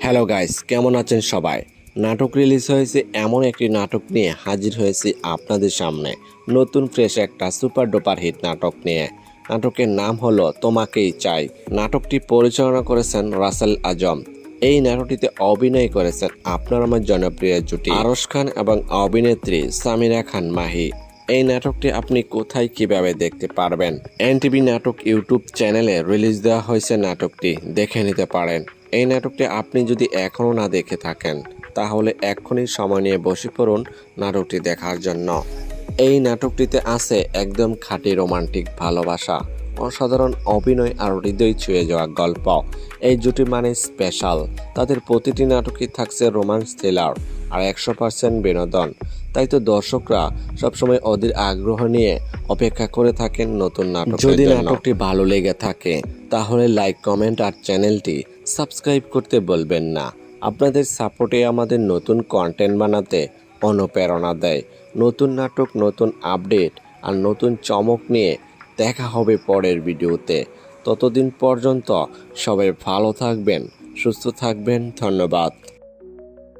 Hello guys, কেমন আছেন সবাই? নাটক রিলিজ হয়েছে, এমন একটি নাটক নিয়ে হাজির হয়েছি আপনাদের সামনে। নতুন ফ্রেশ একটা সুপার ডুপার হিট নাটক নিয়ে। নাটকের নাম হলো তোমাকেই চাই। নাটকটি পরিচালনা করেছেন রাসেল আজম। এই নাটকটিতে অভিনয় করেছেন আপনার আমার জনপ্রিয় জুটি আরশ খান এবং অভিনেত্রী সামিরা খান মাহি। এই নাটকটি আপনি কোথায় কিভাবে দেখতে পারবেন? এনটিভি নাটক ইউটিউব চ্যানেলে রিলিজ দেওয়া হয়েছে, নাটকটি দেখে নিতে পারেন। এই নাটকটি আপনি যদি এখনও না দেখে থাকেন তাহলে এক্ষুনি সময় নিয়ে বসে পড়ুন নাটকটি দেখার জন্য। এই নাটকটিতে আছে একদম খাঁটি রোমান্টিক ভালোবাসা, অসাধারণ অভিনয় আর হৃদয় ছুঁয়ে যাওয়া গল্প। এই জুটি মানে স্পেশাল। তাদের প্রতিটি নাটকই থাকছে রোমান্স থ্রিলার আর 100% বিনোদন। তাই তো দর্শকরা সবসময় অধীর আগ্রহ নিয়ে অপেক্ষা করে থাকেন নতুন নাটক। যদি নাটকটি ভালো লেগে থাকে তাহলে লাইক, কমেন্ট আর চ্যানেলটি সাবস্ক্রাইব করতে বলবেন না। আপনাদের সাপোর্টে আমাদের নতুন কন্টেন্ট বানাতে অনুপ্রেরণা দেয়। নতুন নাটক, নতুন আপডেট আর নতুন চমক নিয়ে দেখা হবে পরের ভিডিওতে। ততদিন পর্যন্ত সবাই ভালো থাকবেন, সুস্থ থাকবেন। ধন্যবাদ।